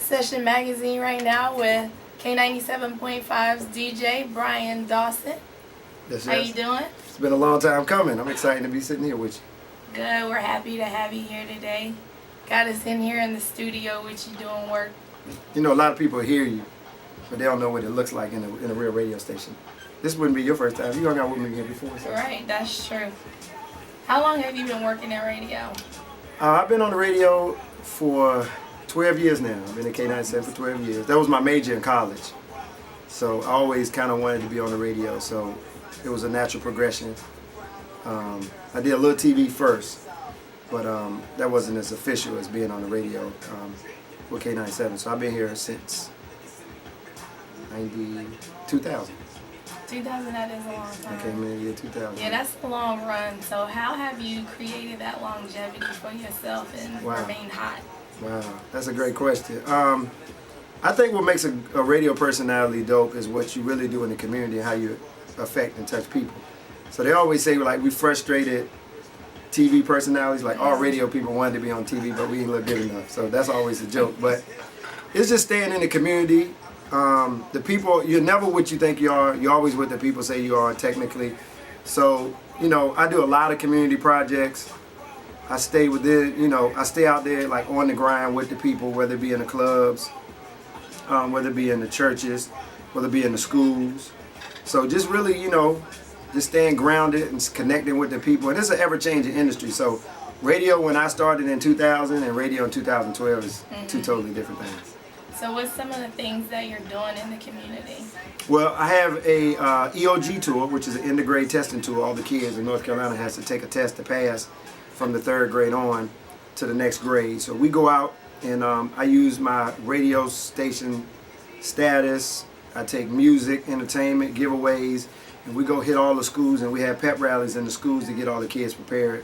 Session Magazine right now with K97.5's DJ Brian Dawson. Yes, How you doing? It's been a long time coming. I'm excited to be sitting here with you. Good. We're happy to have you here today. Got us in here in the studio with you doing work. You know, a lot of people hear you, but they don't know what it looks like in a real radio station. This wouldn't be your first time. You hung out with me here before. So. Right, that's true. How long have you been working at radio? I've been on the radio for 12 years now. I've been at K97 for 12 years. That was my major in college. So I always kind of wanted to be on the radio, so it was a natural progression. I did a little TV first, but that wasn't as official as being on the radio with K97. So I've been here since 2000. 2000, that is a long time. I came in the year 2000. Yeah, that's a long run. So how have you created that longevity for yourself and remain hot? Wow, that's a great question. I think what makes a radio personality dope is what you really do in the community and how you affect and touch people. So they always say, like, we frustrated TV personalities, like all radio people wanted to be on TV, but we ain't look good enough. So that's always a joke. But it's just staying in the community. The people, you're never what you think you are. You're always what the people say you are, technically. So, you know, I do a lot of community projects. I stay with it, you know, I stay out there like on the grind with the people, whether it be in the clubs, whether it be in the churches, whether it be in the schools. So just really, you know, just staying grounded and connecting with the people. And it's an ever-changing industry. So radio when I started in 2000 and radio in 2012 is two totally different things. So what's some of the things that you're doing in the community? Well, I have a EOG tour, which is an end of grade testing tour. All the kids in North Carolina has to take a test to pass from the 3rd grade on to the next grade. So we go out and I use my radio station status. I take music, entertainment, giveaways, and we go hit all the schools, and we have pep rallies in the schools to get all the kids prepared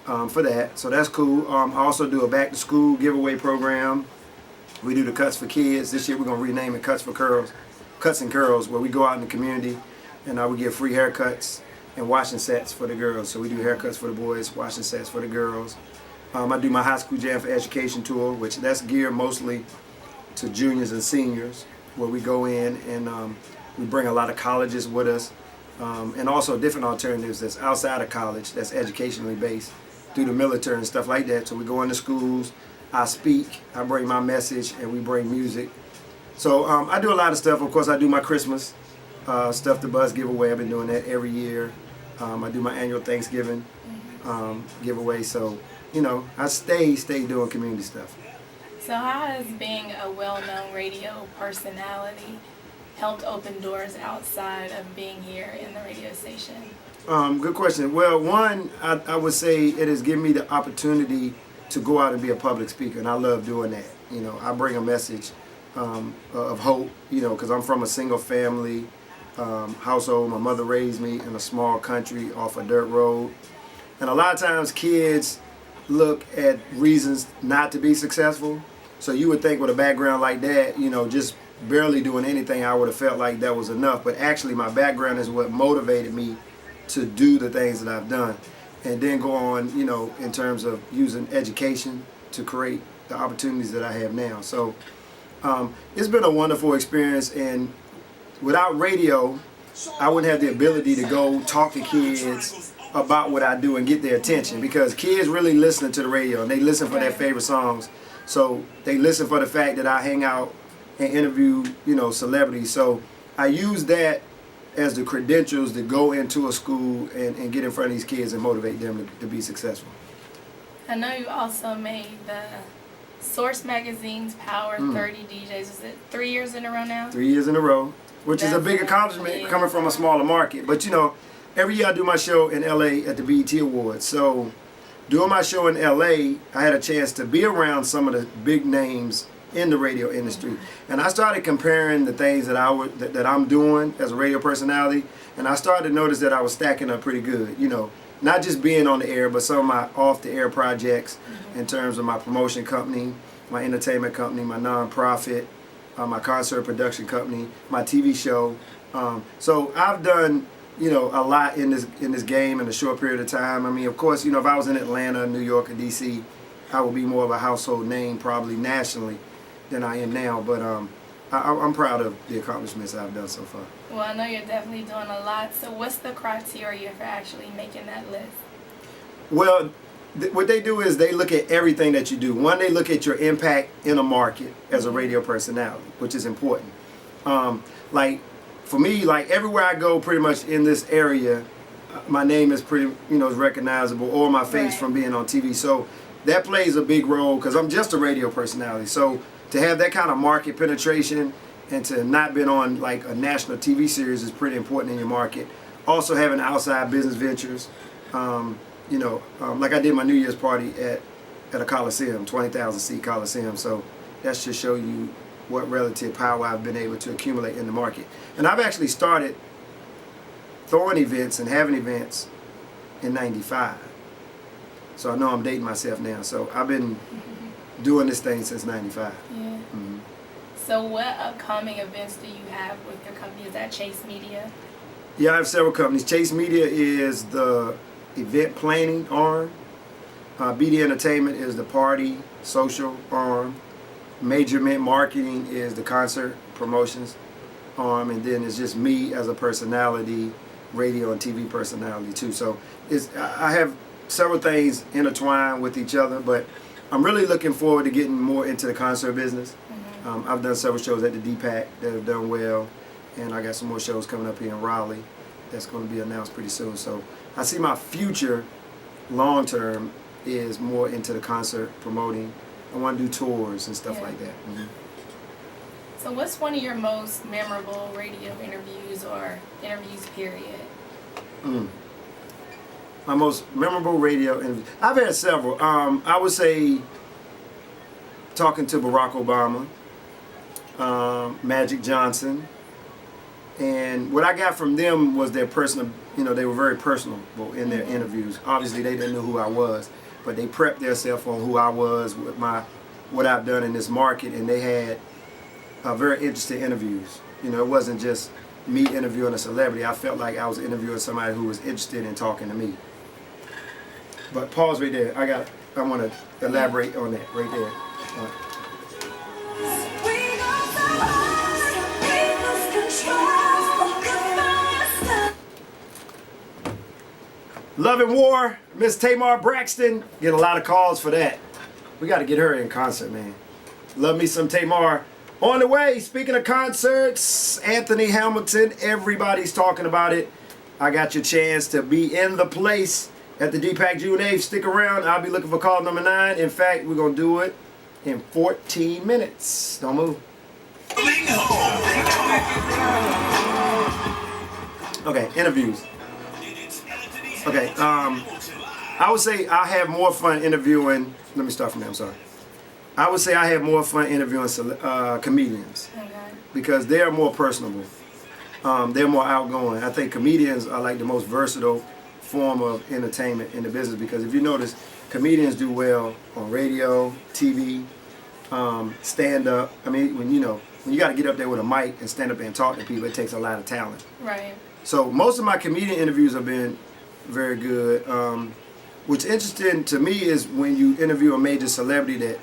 for that. So that's cool. I also do a back to school giveaway program. We do the Cuts for Kids. This year we're gonna rename it Cuts and Curls, where we go out in the community and we give free haircuts and washing sets for the girls. So we do haircuts for the boys, washing sets for the girls. I do my High School Jam for Education tour, which that's geared mostly to juniors and seniors, where we go in and we bring a lot of colleges with us, and also different alternatives that's outside of college, that's educationally based, through the military and stuff like that. So we go into schools, I speak, I bring my message, and we bring music. So I do a lot of stuff. Of course, I do my Christmas Stuff the Buzz giveaway. I've been doing that every year. I do my annual Thanksgiving giveaway. So, you know, I stay doing community stuff. So how has being a well-known radio personality helped open doors outside of being here in the radio station? Good question. Well, one, I would say it has given me the opportunity to go out and be a public speaker, and I love doing that. You know, I bring a message of hope, you know, because I'm from a single family household. My mother raised me in a small country off a dirt road. And a lot of times kids look at reasons not to be successful. So you would think with a background like that, you know, just barely doing anything, I would have felt like that was enough. But actually my background is what motivated me to do the things that I've done. And then go on, you know, in terms of using education to create the opportunities that I have now. So it's been a wonderful experience, and without radio, I wouldn't have the ability to go talk to kids about what I do and get their attention, because kids really listen to the radio and they listen for their favorite songs. So they listen for the fact that I hang out and interview, you know, celebrities. So I use that as the credentials to go into a school and get in front of these kids and motivate them to be successful. I know you also made the Source Magazine's Power 30 DJs. Is it 3 years in a row now? 3 years in a row, which is a big accomplishment coming from a smaller market. But you know, every year I do my show in LA at the BET Awards. So doing my show in LA, I had a chance to be around some of the big names in the radio industry, and I started comparing the things that I'm doing as a radio personality, and I started to notice that I was stacking up pretty good. You know, not just being on the air, but some of my off-the-air projects in terms of my promotion company, my entertainment company, my nonprofit, my concert production company, my TV show. So I've done, you know, a lot in this game in a short period of time. I mean, of course, you know, if I was in Atlanta, New York, or DC, I would be more of a household name probably nationally. than I am now. But I'm proud of the accomplishments I've done so far. Well, I know you're definitely doing a lot. So what's the criteria for actually making that list? Well, what they do is they look at everything that you do. One, they look at your impact in a market as a radio personality, which is important. Like for me, like everywhere I go, pretty much in this area, my name is pretty, is recognizable, or my face from being on TV. So that plays a big role because I'm just a radio personality. So to have that kind of market penetration and to not been on like a national TV series is pretty important in your market. Also having outside business ventures. Like I did my New Year's party at a Coliseum, 20,000 seat Coliseum. So that should show you what relative power I've been able to accumulate in the market. And I've actually started throwing events and having events in '95. So I know I'm dating myself now. So I've been doing this thing since '95. Yeah. Mm-hmm. So what upcoming events do you have with your company? Is that Chase Media? Yeah, I have several companies. Chase Media is the event planning arm. BD Entertainment is the party social arm. Majorment Marketing is the concert promotions arm, and then it's just me as a personality, radio and TV personality too. So I have several things intertwined with each other, but I'm really looking forward to getting more into the concert business. Mm-hmm. I've done several shows at the DPAC that have done well, and I got some more shows coming up here in Raleigh that's going to be announced pretty soon. So I see my future long term is more into the concert promoting. I want to do tours and stuff like that. Mm-hmm. So what's one of your most memorable radio interviews or interviews period? My most memorable radio interview. I've had several. I would say talking to Barack Obama, Magic Johnson, and what I got from them was their personal, they were very personable in their interviews. Obviously they didn't know who I was, but they prepped themselves on who I was with what I've done in this market, and they had very interesting interviews. It wasn't just me interviewing a celebrity. I felt like I was interviewing somebody who was interested in talking to me. But pause right there. I want to elaborate on that right there. Love and War, Miss Tamar Braxton. Get a lot of calls for that. We got to get her in concert, man. Love me some Tamar. On the way, speaking of concerts, Anthony Hamilton, everybody's talking about it. I got your chance to be in the place at the DPAC June 8th. Stick around. I'll be looking for call number 9. In fact, we're going to do it in 14 minutes. Don't move. Okay, interviews. Okay, I would say I have more fun interviewing. Let me start from there, I'm sorry. I would say I have more fun interviewing comedians because they're more personable. They're more outgoing. I think comedians are like the most versatile form of entertainment in the business because if you notice, comedians do well on radio, TV, stand-up. I mean, when you got to get up there with a mic and stand up there and talk to people, it takes a lot of talent. Right. So most of my comedian interviews have been very good. What's interesting to me is when you interview a major celebrity that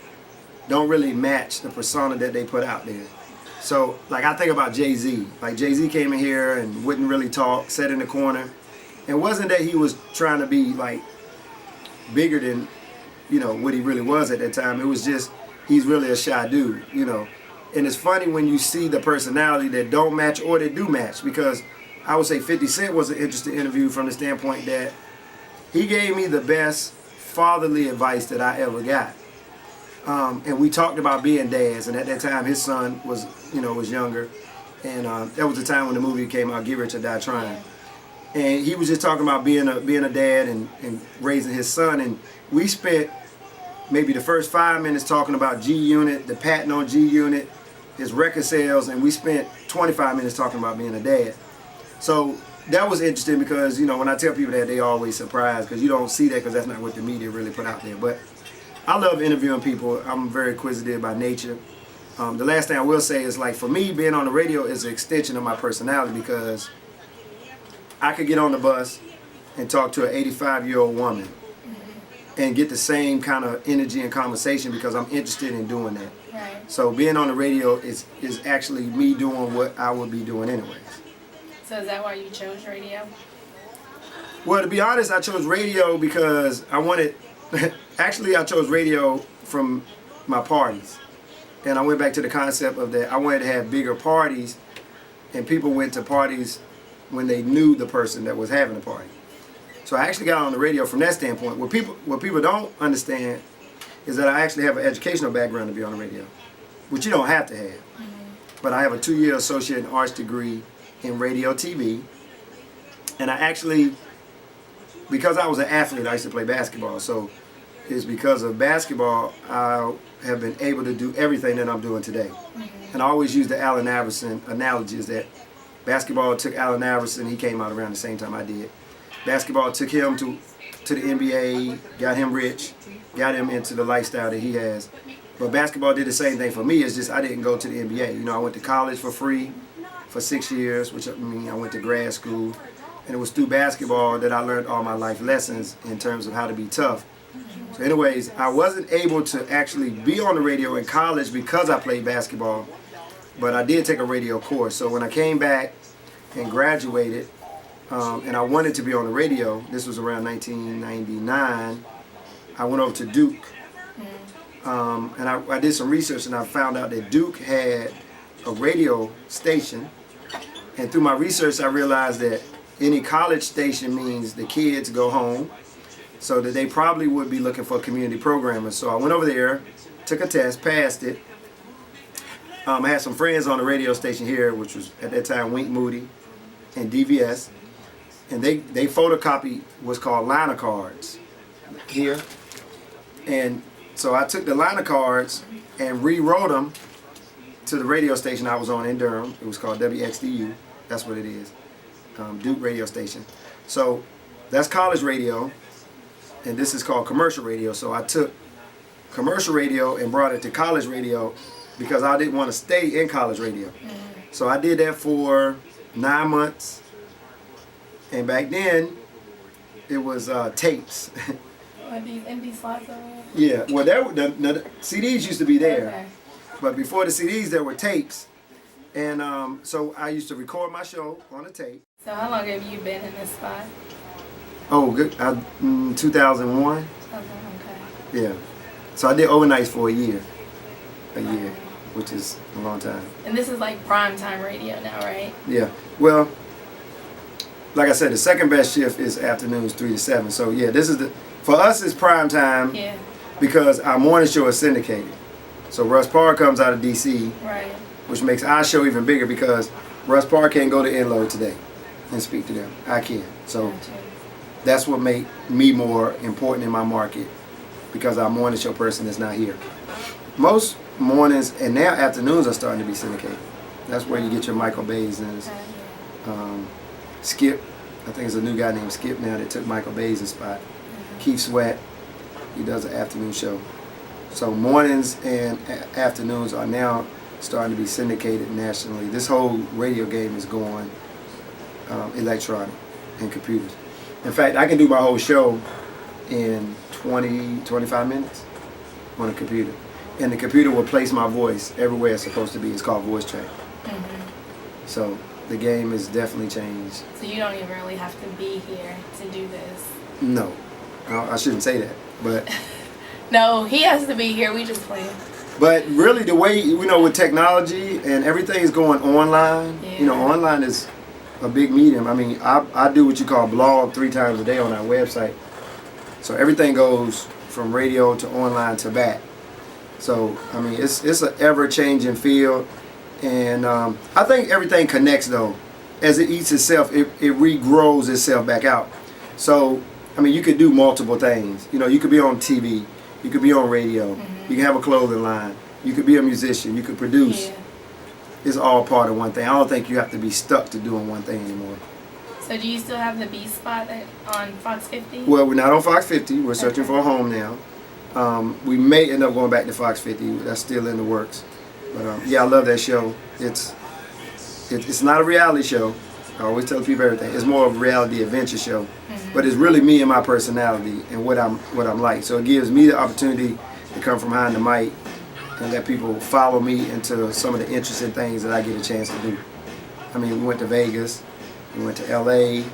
don't really match the persona that they put out there. So, like I think about Jay-Z. Like Jay-Z came in here and wouldn't really talk, sat in the corner. It wasn't that he was trying to be like bigger than, what he really was at that time. It was just, he's really a shy dude, And it's funny when you see the personality that don't match or that do match because I would say 50 Cent was an interesting interview from the standpoint that he gave me the best fatherly advice that I ever got. And we talked about being dads, and at that time his son was younger, and that was the time when the movie came out, Get Rich or Die Trying. And he was just talking about being a dad and raising his son, and we spent maybe the first 5 minutes talking about G-Unit, the patent on G-Unit, his record sales, and we spent 25 minutes talking about being a dad. So that was interesting because, when I tell people that, they always surprised because you don't see that because that's not what the media really put out there. But I love interviewing people. I'm very inquisitive by nature. The last thing I will say is, like, for me, being on the radio is an extension of my personality because I could get on the bus and talk to an 85-year-old woman and get the same kind of energy and conversation because I'm interested in doing that. Right. So being on the radio is actually me doing what I would be doing anyways. So is that why you chose radio? Well, to be honest, I chose radio because I wanted, actually I chose radio from my parties. And I went back to the concept of that I wanted to have bigger parties, and people went to parties when they knew the person that was having the party. So I actually got on the radio from that standpoint. What people don't understand is that I actually have an educational background to be on the radio, which you don't have to have. But I have a 2-year associate in arts degree in radio TV. And I actually, because I was an athlete, I used to play basketball. So it's because of basketball I have been able to do everything that I'm doing today. And I always use the Allen Iverson analogy, is that basketball took Allen Iverson, he came out around the same time I did. Basketball took him to the NBA, got him rich, got him into the lifestyle that he has. But basketball did the same thing for me. It's just I didn't go to the NBA. You know, I went to college for free for 6 years, which I mean I went to grad school. And it was through basketball that I learned all my life lessons in terms of how to be tough. So anyways, I wasn't able to actually be on the radio in college because I played basketball, but I did take a radio course. So when I came back and graduated, and I wanted to be on the radio, this was around 1999, I went over to Duke. And I did some research, and I found out that Duke had a radio station. And through my research, I realized that any college station means the kids go home, so that they probably would be looking for community programmers. So I went over there, took a test, passed it. I had some friends on the radio station here, which was at that time Wink Moody and DVS, and they photocopied what's called liner cards here. And so I took the liner cards and rewrote them to the radio station I was on in Durham. It was called WXDU. That's what it is, Duke radio station. So that's college radio, and this is called commercial radio. So I took commercial radio and brought it to college radio because I didn't want to stay in college radio. So I did that for 9 months, and back then it was tapes. Are these empty slots over here? Yeah, well, the CDs used to be there, Okay. but before the CDs there were tapes, and so I used to record my show on a tape. So how long have you been in this spot? Oh, good. 2001. Okay. Yeah. So I did overnights for a year, which is a long time. And this is like prime time radio now, right? Yeah. Well, like I said, the second best shift is afternoons 3 to 7. So yeah, this is for us it's prime time. Yeah. Because our morning show is syndicated. So Russ Parr comes out of DC, Right. which makes our show even bigger because Russ Parr can't go to Inload today and speak to them. I can. So Gotcha. that's what made me more important in my market, because our morning show person is not here. Most mornings and now afternoons are starting to be syndicated. That's where you get your Michael Baisden's, Skip. I think there's a new guy named Skip now that took Michael Baisden's spot. Keith Sweat. He does an afternoon show. So mornings and afternoons are now starting to be syndicated nationally. This whole radio game is going electronic and computers. In fact, I can do my whole show in 25 minutes on a computer. And the computer will place my voice everywhere it's supposed to be. It's called voice track. So the game has definitely changed. So you don't even really have to be here to do this. No, I shouldn't say that. But No, he has to be here. We just play. but really the way, you know, with technology and everything is going online, you know, Yeah. online is a big medium. I mean, I do what you call blog 3 times a day on our website. So everything goes from radio to online to back. So, I mean, it's an ever-changing field. And I think everything connects, though. As it eats itself, it regrows itself back out. So, I mean, you could do multiple things. You know, you could be on TV. You could be on radio. You can have a clothing line. You could be a musician. You could produce. Yeah. It's all part of one thing. I don't think you have to be stuck to doing one thing anymore. So do you still have the B spot on Fox 50? Well, we're not on Fox 50. We're searching for a home now. We may end up going back to Fox 50. That's still in the works. But yeah, I love that show. It's not a reality show. I always tell people everything. It's more of a reality adventure show. But it's really me and my personality and what I'm like. So it gives me the opportunity to come from behind the mic and let people follow me into some of the interesting things that I get a chance to do. I mean, we went to Vegas, we went to LA,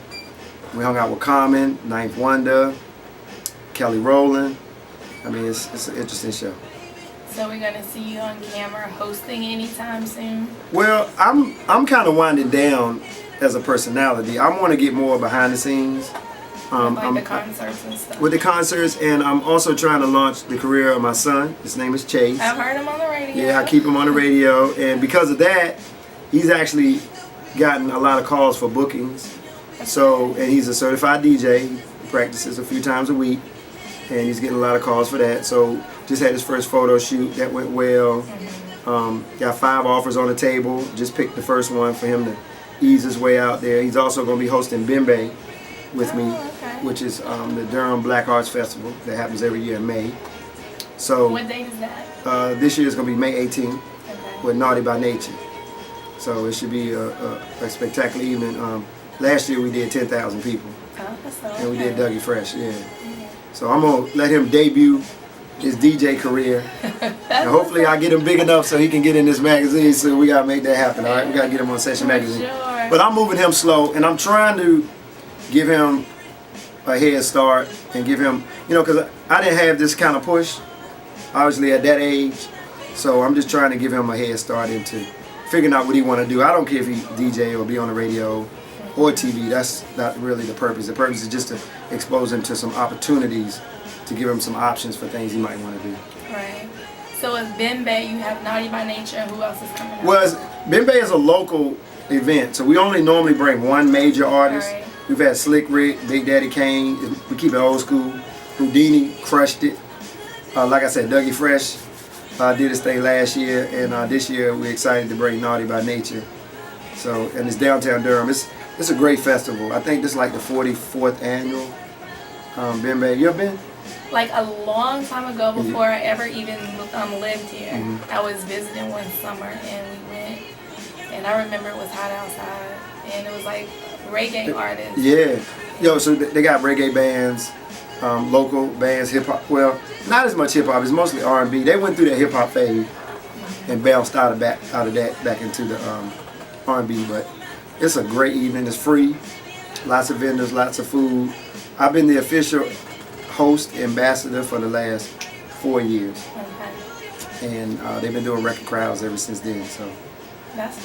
we hung out with Common, Ninth Wonder, Kelly Rowland. I mean, it's an interesting show. So we're gonna see you on camera hosting anytime soon? Well, I'm kind of winding down as a personality. I want to get more behind the scenes. Like the concerts and stuff. With the concerts, and I'm also trying to launch the career of my son. His name is Chase. I've heard him on the radio. Yeah, I keep him on the radio, and because of that, he's actually gotten a lot of calls for bookings. So, and he's a certified DJ. He practices a few times a week, and he's getting a lot of calls for that. So, just had his first photo shoot. That went well. Got 5 offers on the table. Just picked the first one for him to ease his way out there. He's also going to be hosting Bimbe with me, which is the Durham Black Arts Festival that happens every year in May. So what date is that? This year is going to be May 18th with Naughty by Nature. So it should be a spectacular evening. Last year we did 10,000 people, and we did Dougie Fresh. Yeah. So I'm gonna let him debut his DJ career, and hopefully I get him big enough so he can get in this magazine. So we gotta make that happen. All right, we gotta get him on Session Magazine. Sure. But I'm moving him slow, and I'm trying to give him a head start and give him, because I didn't have this kind of push, obviously at that age. So I'm just trying to give him a head start into figuring out what he want to do. I don't care if he DJ or be on the radio or TV. That's not really the purpose. The purpose is just to expose him to some opportunities, to give him some options for things he might want to do. Right. So with Bimbe, you have Naughty by Nature. Who else is coming out? Well, Bimbe is a local event, so we only normally bring one major artist. Right. We've had Slick Rick, Big Daddy Kane. We keep it old school. Houdini crushed it. Like I said, Dougie Fresh did his thing last year, and this year we're excited to bring Naughty by Nature. So, and it's downtown Durham. It's a great festival. I think this is like the 44th annual. Bimbe, you ever been? Like a long time ago, before I ever even lived here, I was visiting one summer and we went, and I remember it was hot outside, and it was like reggae artists. Yeah. So they got reggae bands, local bands, hip hop. Well, not as much hip hop. It's mostly R&B. They went through that hip hop phase and bounced out of that back into the R&B. But it's a great evening. It's free. Lots of vendors, lots of food. I've been the official host ambassador for the last 4 years, and they've been doing record crowds ever since then. So That's